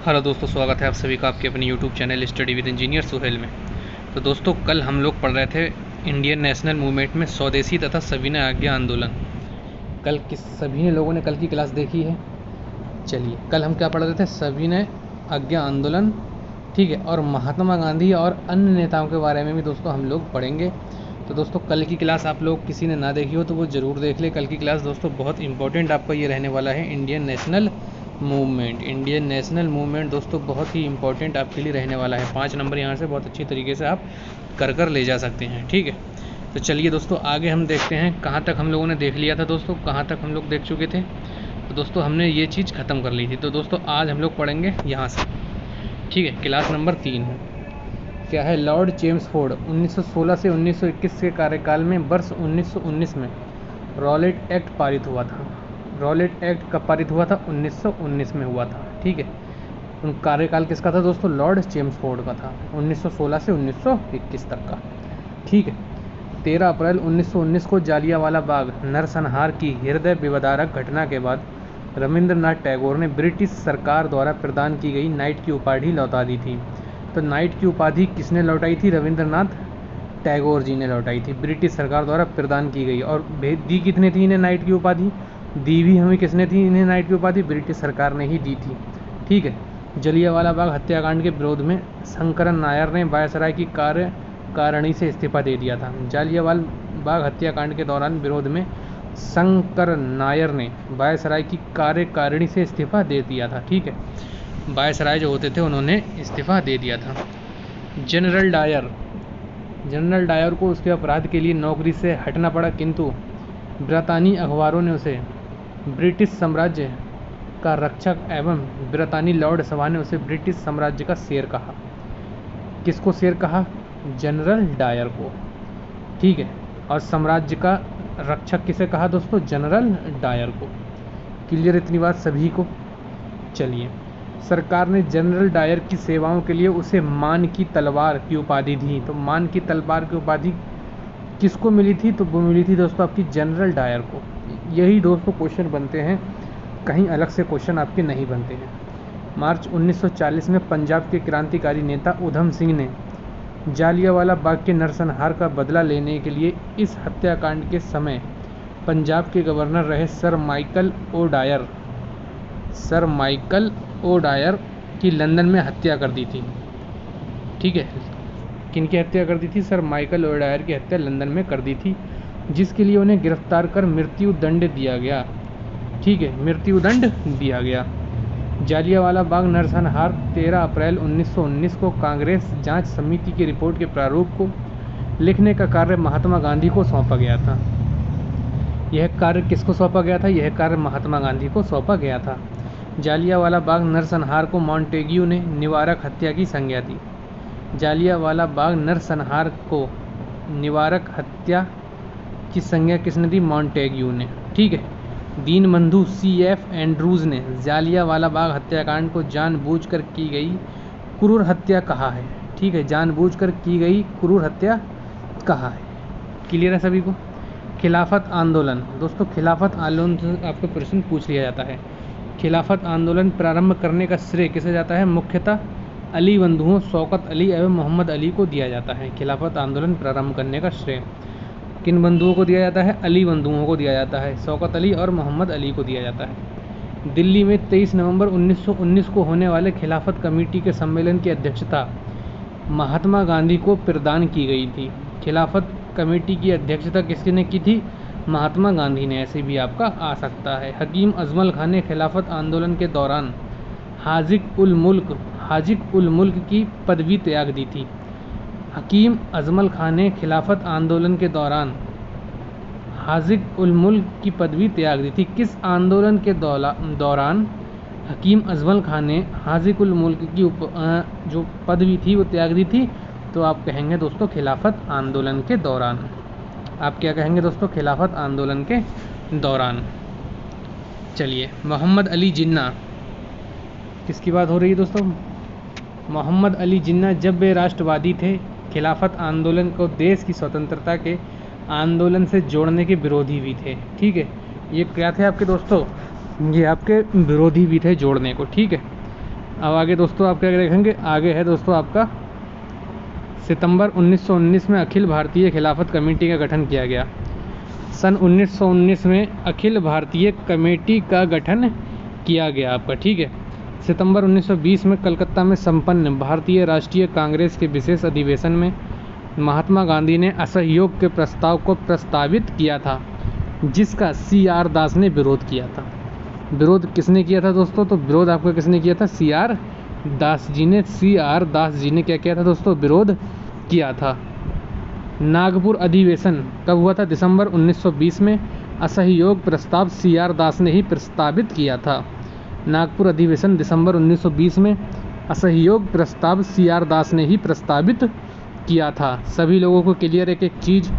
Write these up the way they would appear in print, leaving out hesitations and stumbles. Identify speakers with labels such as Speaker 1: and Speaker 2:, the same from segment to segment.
Speaker 1: Hello दोस्तों, स्वागत है आप सभी का आपके अपने YouTube channel study with engineer Suhail में। तो दोस्तों, कल हम लोग पढ़ रहे थे इंडियन नेशनल मूवमेंट में स्वदेशी तथा सविनय आज्ञा आंदोलन। कल सभी लोगों ने कल की क्लास देखी है। चलिए, कल हम क्या पढ़ रहे थे? सविनय आज्ञा आंदोलन, ठीक है, और महात्मा गांधी और अन्य नेताओं के बारे में भी दोस्तों हम लोग पढ़ेंगे। तो दोस्तों, कल की क्लास आप लोग किसी ने ना देखी हो तो वो ज़रूर देख ले। कल की क्लास दोस्तों बहुत इंपॉर्टेंट आपका ये रहने वाला है। इंडियन नेशनल मूवमेंट दोस्तों बहुत ही इंपॉर्टेंट आपके लिए रहने वाला है। 5 नंबर यहाँ से बहुत अच्छी तरीके से आप कर ले जा सकते हैं, ठीक है। तो चलिए दोस्तों, आगे हम देखते हैं कहाँ तक हम लोगों ने देख लिया था। दोस्तों, कहाँ तक हम लोग देख चुके थे? तो दोस्तों, हमने ये चीज़ ख़त्म कर ली थी। तो दोस्तों, आज हम लोग पढ़ेंगे यहाँ से, ठीक है। क्लास नंबर 3 क्या है? लॉर्ड चेम्सफोर्ड 1916 से 1921 के कार्यकाल में वर्ष 1919 में रॉलेट एक्ट पारित हुआ था। रॉलेट एक्ट कब पारित हुआ था? 1919 में हुआ था, ठीक है। उन कार्यकाल किसका था दोस्तों? लॉर्ड चेम्सफोर्ड का था, 1916 से 1921 तक का, ठीक है। 13 अप्रैल 1919 को जालियांवाला बाग नरसंहार की हृदय विदारक घटना के बाद रविंद्रनाथ टैगोर ने ब्रिटिश सरकार द्वारा प्रदान की गई नाइट की उपाधि लौटा दी थी। तो नाइट की उपाधि किसने लौटाई थी? रविंद्रनाथ टैगोर जी ने लौटाई थी, ब्रिटिश सरकार द्वारा प्रदान की गई। और दी कितने थी इन्हें नाइट की उपाधि? दी भी हमें किसने थी इन्हें नाइट की उपाधि? ब्रिटिश सरकार ने ही दी थी, ठीक है। जलियांवाला बाग हत्याकांड के विरोध में शंकरन नायर ने वायसराय की कार्यकारिणी से इस्तीफा दे दिया था। जालियांवाला बाग हत्याकांड के दौरान विरोध में शंकर नायर ने वायसराय की कार्यकारिणी से इस्तीफा दे दिया था, ठीक है। वायसराय जो होते थे उन्होंने इस्तीफा दे दिया था। जनरल डायर को उसके अपराध के लिए नौकरी से हटना पड़ा, किंतु ब्रितानी अखबारों ने उसे ब्रिटिश साम्राज्य का रक्षक एवं ब्रितानी लॉर्ड सभा ने उसे ब्रिटिश साम्राज्य का शेर कहा। किसको शेर कहा? जनरल डायर को, ठीक है। और साम्राज्य का रक्षक किसे कहा दोस्तों? जनरल डायर को। क्लियर इतनी बात सभी को? चलिए, सरकार ने जनरल डायर की सेवाओं के लिए उसे मान की तलवार की उपाधि दी। तो मान की तलवार की उपाधि किसको मिली थी? तो वो मिली थी दोस्तों आपकी जनरल डायर को। यही दोस्तों क्वेश्चन बनते हैं, कहीं अलग से क्वेश्चन आपके नहीं बनते हैं। मार्च 1940 में पंजाब के क्रांतिकारी नेता उधम सिंह ने जालियांवाला बाग के नरसंहार का बदला लेने के लिए इस हत्याकांड के समय पंजाब के गवर्नर रहे सर माइकल ओ डायर की लंदन में हत्या कर दी थी, ठीक है। किनकी हत्या कर दी थी? सर माइकल ओ डायर की हत्या लंदन में कर दी थी, जिसके लिए उन्हें गिरफ्तार कर मृत्यु दंड दिया गया, ठीक है, मृत्यु दंड दिया गया। जालियांवाला बाग नरसंहार 13 अप्रैल 1919 को कांग्रेस जांच समिति की रिपोर्ट के प्रारूप को लिखने का कार्य महात्मा गांधी को सौंपा गया था। यह कार्य किसको सौंपा गया था? यह कार्य महात्मा गांधी को सौंपा गया था। जालियांवाला बाग नरसंहार को मॉन्टेग्यू ने निवारक हत्या की संज्ञा दी। जालियांवाला बाग नरसंहार को निवारक हत्या की संज्ञा किसने दी? मॉन्टेग्यू ने, ठीक है। दीनबंधु C.F. एंड्रूज ने जालियांवाला बाग हत्याकांड को जानबूझकर की गई क्रूर हत्या कहा है, ठीक है, जानबूझकर की गई क्रूर हत्या कहा है। क्लियर है सभी को? खिलाफत आंदोलन दोस्तों, खिलाफत आंदोलन से आपको प्रश्न पूछ लिया जाता है। खिलाफत आंदोलन प्रारंभ करने का श्रेय किसे जाता है? मुख्यतः अली बंधुओं शौकत अली एवं मोहम्मद अली को दिया जाता है। खिलाफत आंदोलन प्रारंभ करने का श्रेय किन बंधुओं को दिया जाता है? अली बंधुओं को दिया जाता है, शौकत अली और मोहम्मद अली को दिया जाता है। दिल्ली में 23 नवंबर 1919 को होने वाले खिलाफत कमेटी के सम्मेलन की अध्यक्षता महात्मा गांधी को प्रदान की गई थी। खिलाफत कमेटी की अध्यक्षता किसने की थी? महात्मा गांधी ने। ऐसे भी आपका आ सकता है। हकीम अजमल खान ने खिलाफत आंदोलन के दौरान हाजिक उल मुल्क की पदवी त्याग दी थी। हकीम अजमल खान ने खिलाफत आंदोलन के दौरान हाजिक उल मुल्क की पदवी त्याग दी थी। किस आंदोलन के दौरान हकीम अजमल खान ने हाजिक उल मुल्क की जो पदवी थी वो त्याग दी थी? तो आप कहेंगे दोस्तों खिलाफत आंदोलन के दौरान। आप क्या कहेंगे दोस्तों? खिलाफत आंदोलन के दौरान। चलिए, मोहम्मद अली जिन्ना, किसकी बात हो रही है दोस्तों? मोहम्मद अली जिन्ना जब वे राष्ट्रवादी थे, खिलाफत आंदोलन को देश की स्वतंत्रता के आंदोलन से जोड़ने के विरोधी भी थे, ठीक है। ये क्या थे आपके दोस्तों? ये आपके विरोधी भी थे जोड़ने को, ठीक है। अब आगे दोस्तों आप क्या देखेंगे, आगे है दोस्तों आपका सितंबर 1919 में अखिल भारतीय खिलाफत कमेटी का गठन किया गया। सन 1919 में अखिल भारतीय कमेटी का गठन किया गया आपका, ठीक है। सितंबर 1920 में कलकत्ता में संपन्न भारतीय राष्ट्रीय कांग्रेस के विशेष अधिवेशन में महात्मा गांधी ने असहयोग के प्रस्ताव को प्रस्तावित किया था, जिसका CR दास ने विरोध किया था। विरोध किसने किया था दोस्तों? तो विरोध आपको किसने किया था? CR दास जी ने। CR दास जी ने क्या किया था दोस्तों? विरोध किया था। नागपुर अधिवेशन कब हुआ था? दिसंबर 1920 में। असहयोग प्रस्ताव CR दास ने ही प्रस्तावित किया था। नागपुर अधिवेशन दिसंबर 1920 में। असहयोग प्रस्ताव CR दास ने ही प्रस्तावित किया था। सभी लोगों को क्लियर एक एक चीज़?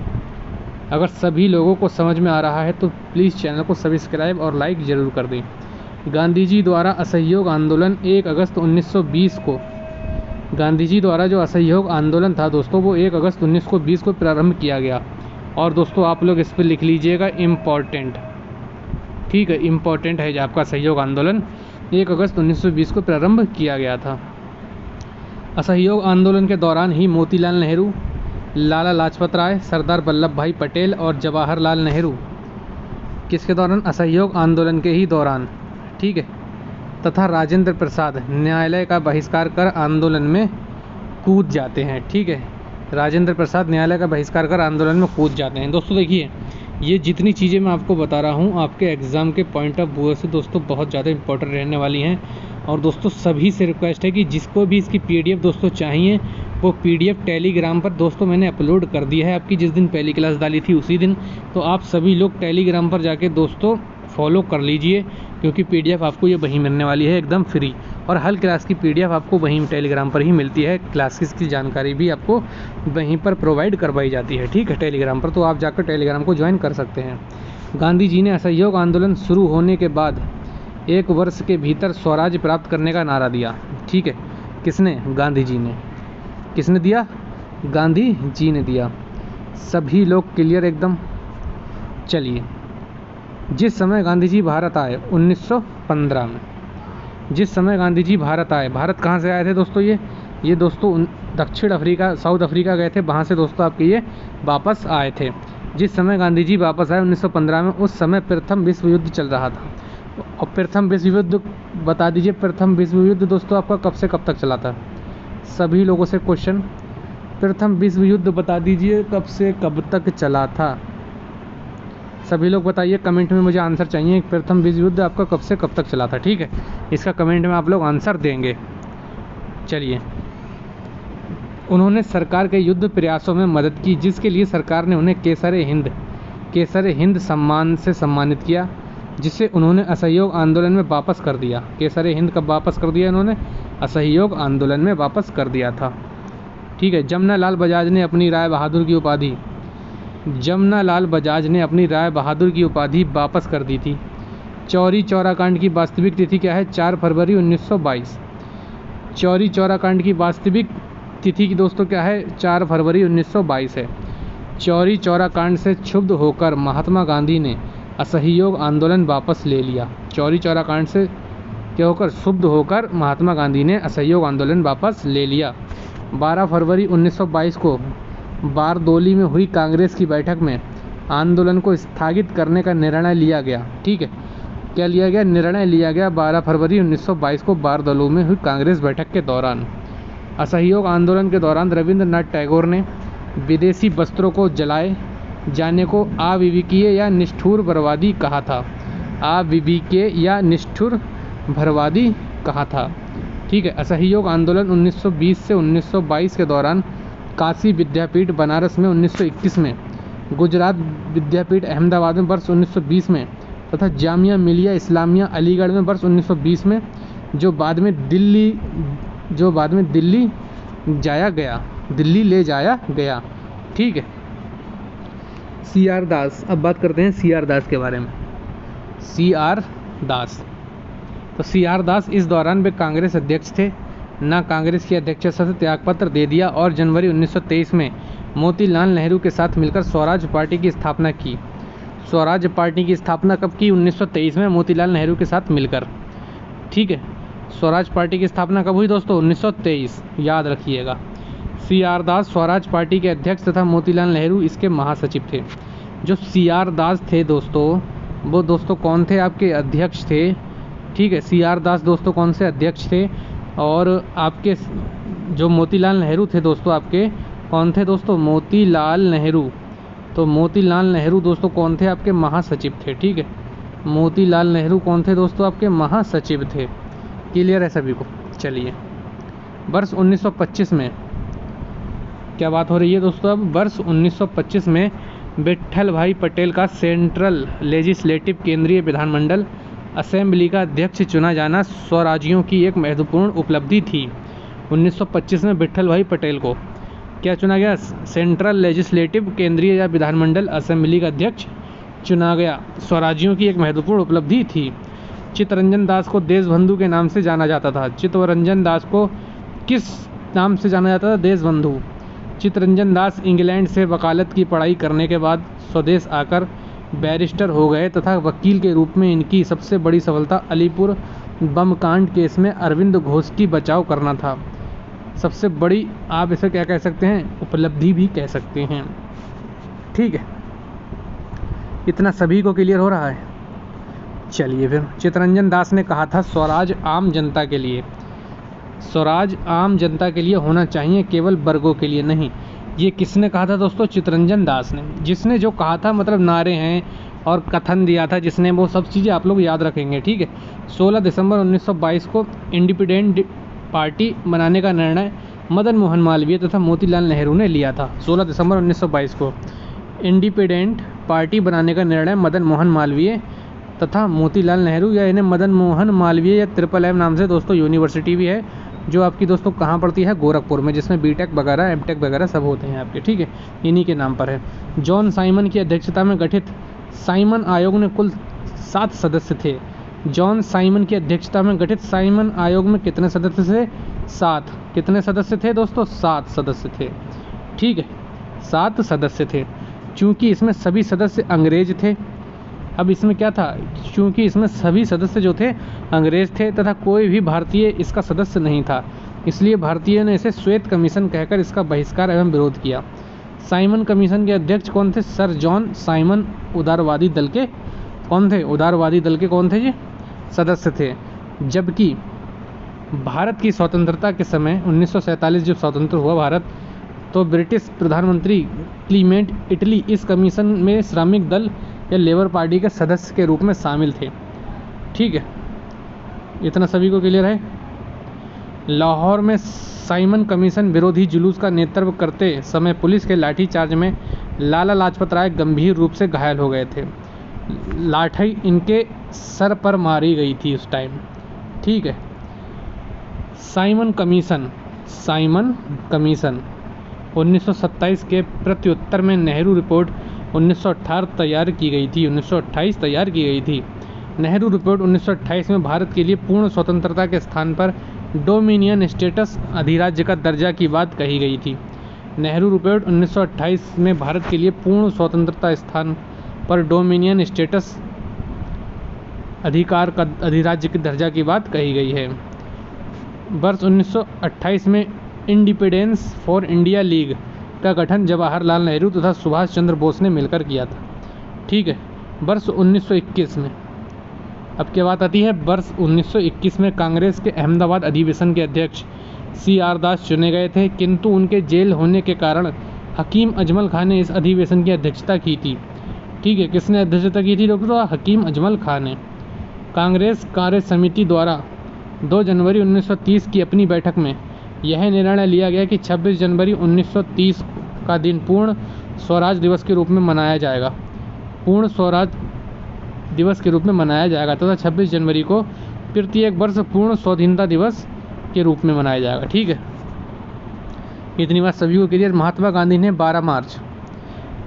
Speaker 1: अगर सभी लोगों को समझ में आ रहा है तो प्लीज़ चैनल को सब्सक्राइब और लाइक ज़रूर कर दें। गांधी जी द्वारा असहयोग आंदोलन 1 अगस्त 1920 को, गांधी जी द्वारा जो असहयोग आंदोलन था दोस्तों वो 1 अगस्त 1920 को प्रारंभ किया गया। और दोस्तों आप लोग इस पर लिख लीजिएगा इम्पॉर्टेंट, ठीक है, इम्पॉर्टेंट है जो आपका असहयोग आंदोलन 1 अगस्त 1920 को प्रारंभ किया गया था। असहयोग आंदोलन के दौरान ही मोतीलाल नेहरू, लाला लाजपत राय, सरदार वल्लभ भाई पटेल और जवाहरलाल नेहरू, किसके दौरान? असहयोग आंदोलन के ही दौरान, ठीक है, तथा राजेंद्र प्रसाद न्यायालय का बहिष्कार कर आंदोलन में कूद जाते हैं, ठीक है। राजेंद्र प्रसाद न्यायालय का बहिष्कार कर आंदोलन में कूद जाते हैं। दोस्तों देखिए, ये जितनी चीज़ें मैं आपको बता रहा हूँ आपके एग्ज़ाम के पॉइंट ऑफ व्यू से दोस्तों बहुत ज़्यादा इंपॉर्टेंट रहने वाली हैं। और दोस्तों सभी से रिक्वेस्ट है कि जिसको भी इसकी PDF दोस्तों चाहिए वो PDF टेलीग्राम पर दोस्तों मैंने अपलोड कर दिया है। आपकी जिस दिन पहली क्लास डाली थी उसी दिन, तो आप सभी लोग टेलीग्राम पर जाके दोस्तों फॉलो कर लीजिए, क्योंकि PDF आपको ये वहीं मिलने वाली है एकदम फ्री। और हर क्लास की PDF आपको वहीं टेलीग्राम पर ही मिलती है। क्लासेस की जानकारी भी आपको वहीं पर प्रोवाइड करवाई जाती है, ठीक है, टेलीग्राम पर। तो आप जाकर टेलीग्राम को ज्वाइन कर सकते हैं। गांधी जी ने असहयोग आंदोलन शुरू होने के बाद 1 वर्ष के भीतर स्वराज प्राप्त करने का नारा दिया, ठीक है। किसने? गांधी जी ने। किसने दिया? गांधी जी ने दिया। सभी लोग क्लियर एकदम? चलिए, जिस समय गांधी जी भारत आए 1915 में, जिस समय गांधी जी भारत आए, भारत कहाँ से आए थे दोस्तों? ये दोस्तों दक्षिण अफ्रीका, साउथ अफ्रीका गए थे, वहाँ से दोस्तों आपके ये वापस आए थे। जिस समय गांधी जी वापस आए 1915 में, उस समय प्रथम विश्व युद्ध चल रहा था। और प्रथम विश्व युद्ध बता दीजिए, प्रथम विश्व युद्ध दोस्तों आपका कब से कब तक चला था? सभी लोगों से क्वेश्चन, प्रथम विश्व युद्ध बता दीजिए कब से कब तक चला था? सभी लोग बताइए, कमेंट में मुझे आंसर चाहिए। प्रथम विश्व युद्ध आपका कब से कब तक चला था, ठीक है, इसका कमेंट में आप लोग आंसर देंगे। चलिए, उन्होंने सरकार के युद्ध प्रयासों में मदद की, जिसके लिए सरकार ने उन्हें केसर हिंद सम्मान से सम्मानित किया, जिसे उन्होंने असहयोग आंदोलन में वापस कर दिया। केसर हिंद कब वापस कर दिया इन्होंने? असहयोग आंदोलन में वापस कर दिया था, ठीक है। जमनालाल बजाज ने अपनी राय बहादुर की उपाधि, जमनालाल बजाज ने अपनी राय बहादुर की उपाधि वापस कर दी थी। चौरी चौरा कांड की वास्तविक तिथि क्या है? 4 फरवरी 1922। चौरी चौरा कांड की वास्तविक तिथि की दोस्तों क्या है? 4 फरवरी 1922 है। चौरी चौरा कांड से क्षुब्ध होकर महात्मा गांधी ने असहयोग आंदोलन वापस ले लिया। चौरी चौरा कांड से क्या होकर? क्षुब्ध होकर महात्मा गांधी ने असहयोग आंदोलन वापस ले लिया। 12 फरवरी 1922 को बारदोली में हुई कांग्रेस की बैठक में आंदोलन को स्थगित करने का निर्णय लिया गया, ठीक है। क्या लिया गया? निर्णय लिया गया 12 फरवरी 1922 को बारदोली में हुई कांग्रेस बैठक के दौरान। असहयोग आंदोलन के दौरान रविंद्रनाथ टैगोर ने विदेशी वस्त्रों को जलाए जाने को अविवेकीय या निष्ठुर बर्बादी कहा था। अविवेकीय या निष्ठुर बर्बादी कहा था, ठीक है। असहयोग आंदोलन 1920 से 1922 के दौरान काशी विद्यापीठ बनारस में 1921 में, गुजरात विद्यापीठ अहमदाबाद में वर्ष 1920 में तथा जामिया मिलिया इस्लामिया अलीगढ़ में वर्ष 1920 में, जो बाद में दिल्ली ले जाया गया, ठीक है। CR दास, अब बात करते हैं CR दास के बारे में। CR दास, तो CR दास इस दौरान वे कांग्रेस अध्यक्ष थे, ना कांग्रेस की अध्यक्षता से त्यागपत्र दे दिया और जनवरी 1923 में मोतीलाल नेहरू के साथ मिलकर स्वराज पार्टी की स्थापना की। स्वराज पार्टी की स्थापना कब की? 1923 में मोतीलाल नेहरू के साथ मिलकर, ठीक है। स्वराज पार्टी की स्थापना कब हुई दोस्तों? 1923, याद रखिएगा। CR दास स्वराज पार्टी के अध्यक्ष तथा मोतीलाल नेहरू इसके महासचिव थे। जो CR दास थे दोस्तों, वो दोस्तों कौन थे? आपके अध्यक्ष थे। ठीक है, CR दास दोस्तों कौन से अध्यक्ष थे? और आपके जो मोतीलाल नेहरू थे दोस्तों, आपके कौन थे दोस्तों? मोतीलाल नेहरू। तो मोतीलाल नेहरू दोस्तों कौन थे? आपके महासचिव थे। ठीक है, मोतीलाल नेहरू कौन थे दोस्तों? आपके महासचिव थे। क्लियर है सभी को? चलिए, वर्ष 1925 में क्या बात हो रही है दोस्तों? अब वर्ष 1925 में विट्ठल भाई पटेल का सेंट्रल लेजिस्लेटिव केंद्रीय विधानमंडल असेंबली का अध्यक्ष चुना जाना स्वराज्यों की एक महत्वपूर्ण उपलब्धि थी। 1925 में विट्ठल भाई पटेल को क्या चुना गया? सेंट्रल लेजिस्लेटिव केंद्रीय या विधानमंडल असेंबली का अध्यक्ष चुना गया। स्वराज्यों की एक महत्वपूर्ण उपलब्धि थी। चित्तरंजन दास को देशबंधु के नाम से जाना जाता था। चित्तरंजन दास को किस नाम से जाना जाता था? देशबंधु। चित्तरंजन दास इंग्लैंड से वकालत की पढ़ाई करने के बाद स्वदेश आकर बैरिस्टर हो गए तथा वकील के रूप में इनकी सबसे बड़ी सफलता अलीपुर बम कांड केस में अरविंद घोष की बचाव करना था। सबसे बड़ी आप इसे क्या कह सकते हैं? उपलब्धि भी कह सकते हैं। ठीक है, इतना सभी को क्लियर हो रहा है? चलिए फिर, चित्तरंजन दास ने कहा था स्वराज आम जनता के लिए। स्वराज आम जनता के लिए होना चाहिए, केवल वर्गों के लिए नहीं। ये किसने कहा था दोस्तों? चित्तरंजन दास ने। जिसने जो कहा था, मतलब नारे हैं और कथन दिया था जिसने, वो सब चीज़ें आप लोग याद रखेंगे। ठीक है, 16 दिसंबर 1922 को इंडिपेंडेंट पार्टी बनाने का निर्णय मदन मोहन मालवीय तथा मोतीलाल नेहरू ने लिया था। 16 दिसंबर 1922 को इंडिपेंडेंट पार्टी बनाने का निर्णय मदन मोहन मालवीय तथा मोतीलाल नेहरू, या इन्हें मदन मोहन मालवीय या MMM नाम से दोस्तों यूनिवर्सिटी भी है, जो आपकी दोस्तों कहाँ पड़ती है? गोरखपुर में, जिसमें BTech वगैरह MTech वगैरह सब होते हैं आपके। ठीक है, इन्हीं के नाम पर है। जॉन साइमन की अध्यक्षता में गठित साइमन आयोग में कुल 7 सदस्य थे। जॉन साइमन की अध्यक्षता में गठित साइमन आयोग में कितने सदस्य थे? 7। कितने सदस्य थे दोस्तों? 7 सदस्य थे। ठीक है, 7 सदस्य थे। चूँकि इसमें सभी सदस्य अंग्रेज थे। अब इसमें क्या था? चूँकि इसमें सभी सदस्य जो थे अंग्रेज थे तथा कोई भी भारतीय इसका सदस्य नहीं था, इसलिए भारतीयों ने इसे श्वेत कमीशन कहकर इसका बहिष्कार एवं विरोध किया। साइमन कमीशन के अध्यक्ष कौन थे? सर जॉन साइमन उदारवादी दल के कौन थे? उदारवादी दल के कौन थे जी? सदस्य थे। जबकि भारत की स्वतंत्रता के समय 1947 जब स्वतंत्र हुआ भारत, तो ब्रिटिश प्रधानमंत्री क्लीमेंट इटली इस कमीशन में श्रमिक दल या लेबर पार्टी के सदस्य के रूप में शामिल थे। ठीक है, इतना सभी को क्लियर है? लाहौर में साइमन कमीशन विरोधी जुलूस का नेतृत्व करते समय पुलिस के लाठीचार्ज में लाला लाजपत राय गंभीर रूप से घायल हो गए थे। लाठी इनके सर पर मारी गई थी उस टाइम। ठीक है, साइमन कमीशन 1927 के प्रत्युत्तर में नेहरू रिपोर्ट 1928 तैयार की गई थी। 1928 तैयार की गई थी। नेहरू रिपोर्ट 1928 में भारत के लिए पूर्ण स्वतंत्रता के स्थान पर डोमिनियन स्टेटस, अधिराज्य का दर्जा की बात कही गई थी। नेहरू रिपोर्ट 1928 में भारत के लिए पूर्ण स्वतंत्रता स्थान पर डोमिनियन स्टेटस, अधिकार का अधिराज्य के दर्जा की बात कही गई है। वर्ष 1928 में इंडिपेंडेंस फॉर इंडिया लीग का गठन जवाहरलाल नेहरू तथा सुभाष चंद्र बोस ने मिलकर किया था। ठीक है, वर्ष 1921 में अब क्या बात आती है? वर्ष 1921 में कांग्रेस के अहमदाबाद अधिवेशन के अध्यक्ष CR दास चुने गए थे, किंतु उनके जेल होने के कारण हकीम अजमल खान ने इस अधिवेशन की अध्यक्षता की थी। ठीक है, किसने अध्यक्षता की थी डॉक्टर? हकीम अजमल खान ने। कांग्रेस कार्य समिति द्वारा 2 जनवरी 1930 की अपनी बैठक में यह निर्णय लिया गया कि 26 जनवरी 1930 का दिन पूर्ण स्वराज दिवस के रूप में मनाया जाएगा। पूर्ण स्वराज दिवस के रूप में मनाया जाएगा तथा 26 जनवरी को प्रत्येक वर्ष पूर्ण स्वाधीनता दिवस के रूप में मनाया जाएगा। ठीक है, इतनी बात सभी को क्लियर? महात्मा गांधी ने 12 मार्च,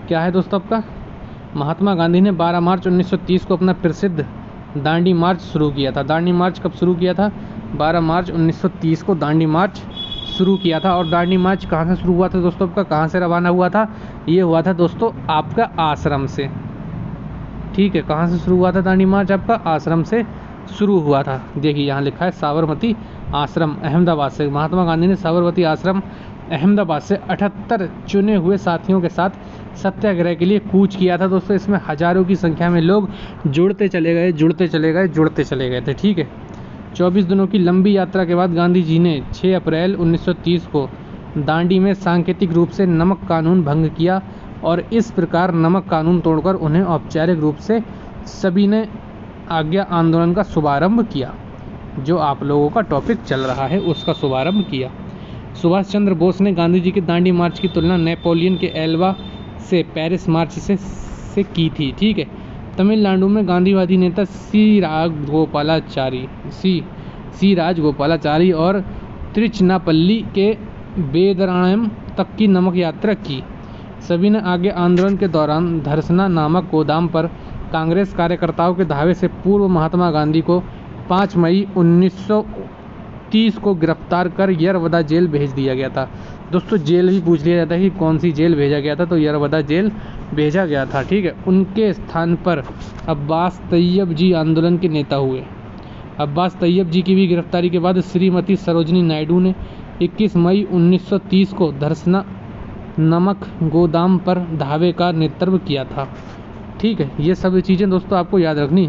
Speaker 1: क्या है दोस्तों आपका? महात्मा गांधी ने 12 मार्च 1930 को अपना प्रसिद्ध दांडी मार्च शुरू किया था। दांडी मार्च कब शुरू किया था? 12 मार्च 1930 को दांडी मार्च शुरू किया था। और दांडी मार्च कहाँ से शुरू हुआ था दोस्तों आपका? कहाँ से रवाना हुआ था? ये हुआ था दोस्तों आपका आश्रम से। ठीक है, कहाँ से शुरू हुआ था दांडी मार्च? आपका आश्रम से शुरू हुआ था। देखिए यहाँ लिखा है साबरमती आश्रम अहमदाबाद से। महात्मा गांधी ने साबरमती आश्रम अहमदाबाद से 78 चुने हुए साथियों के साथ सत्याग्रह के लिए कूच किया था। दोस्तों इसमें हजारों की संख्या में लोग जुड़ते चले गए थे। ठीक है, 24 दिनों की लंबी यात्रा के बाद गांधी जी ने 6 अप्रैल 1930 को दांडी में सांकेतिक रूप से नमक कानून भंग किया और इस प्रकार नमक कानून तोड़कर उन्हें औपचारिक रूप से सभी ने आज्ञा आंदोलन का शुभारंभ किया। जो आप लोगों का टॉपिक चल रहा है उसका शुभारंभ किया। सुभाष चंद्र बोस ने गांधी जी के दांडी मार्च की तुलना नेपोलियन के एल्वा से पेरिस मार्च से की थी। ठीक है, तमिलनाडु में गांधीवादी नेता सी राजगोपालाचारी और तिरुचिरापल्ली के वेदरायणम तक की नमक यात्रा की। सभी ने आगे आंदोलन के दौरान धरसना नामक गोदाम पर कांग्रेस कार्यकर्ताओं के धावे से पूर्व महात्मा गांधी को 5 मई 1930 को गिरफ्तार कर यरवदा जेल भेज दिया गया था। दोस्तों जेल भी पूछ लिया जाता है कि कौन सी जेल भेजा गया था, तो यरवदा जेल भेजा गया था। ठीक है, उनके स्थान पर अब्बास तैयब जी आंदोलन के नेता हुए। अब्बास तैयब जी की भी गिरफ्तारी के बाद श्रीमती सरोजिनी नायडू ने 21 मई 1930 को धरसना नमक गोदाम पर धावे का नेतृत्व किया था। ठीक है, ये सब चीज़ें दोस्तों आपको याद रखनी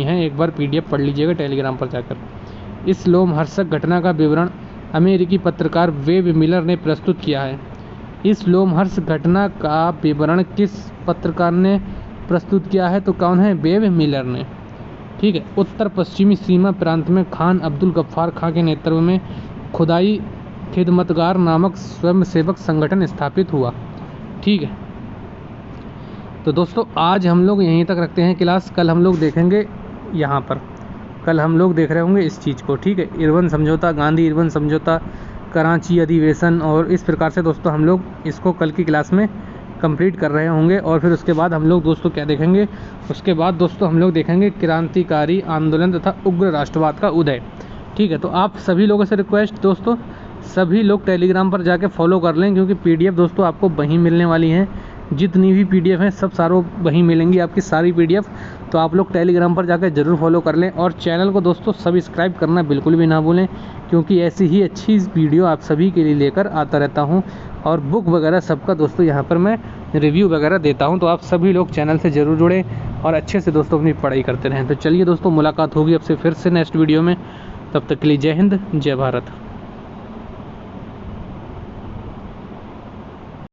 Speaker 1: है, एक बार PDF पढ़ लीजिएगा टेलीग्राम पर जाकर। इस लोमहर्षक घटना का विवरण अमेरिकी पत्रकार वेब मिलर ने प्रस्तुत किया है। इस लोमहर्षक घटना का विवरण किस पत्रकार ने प्रस्तुत किया है, तो कौन है? वेब मिलर ने। ठीक है, उत्तर पश्चिमी सीमा प्रांत में खान अब्दुल गफ्फार खां के नेतृत्व में खुदाई खिदमतगार नामक स्वयंसेवक संगठन स्थापित हुआ। ठीक है, तो दोस्तों आज हम लोग यहीं तक रखते हैं क्लास। कल हम लोग देखेंगे यहाँ पर, कल हम लोग देख रहे होंगे इस चीज़ को। ठीक है, इरविन समझौता, गांधी इरविन समझौता, कराची अधिवेशन, और इस प्रकार से दोस्तों हम लोग इसको कल की क्लास में कंप्लीट कर रहे होंगे। और फिर उसके बाद हम लोग दोस्तों क्या देखेंगे, उसके बाद दोस्तों हम लोग देखेंगे क्रांतिकारी आंदोलन तथा उग्र राष्ट्रवाद का उदय। ठीक है, तो आप सभी लोगों से रिक्वेस्ट दोस्तों, सभी लोग टेलीग्राम पर जाके फॉलो कर लें, क्योंकि PDF दोस्तों आपको वहीं मिलने वाली हैं। जितनी भी PDF हैं सब सारों वहीं मिलेंगी आपकी सारी PDF। तो आप लोग टेलीग्राम पर जाकर ज़रूर फॉलो कर लें और चैनल को दोस्तों सब्सक्राइब करना बिल्कुल भी ना भूलें, क्योंकि ऐसी ही अच्छी वीडियो आप सभी के लिए लेकर आता रहता हूं। और बुक वगैरह सबका दोस्तों यहाँ पर मैं रिव्यू वगैरह देता हूँ, तो आप सभी लोग चैनल से ज़रूर जुड़ें और अच्छे से दोस्तों अपनी पढ़ाई करते रहें। तो चलिए दोस्तों, मुलाकात होगी आपसे फिर से नेक्स्ट वीडियो में। तब तक के लिए जय हिंद, जय भारत।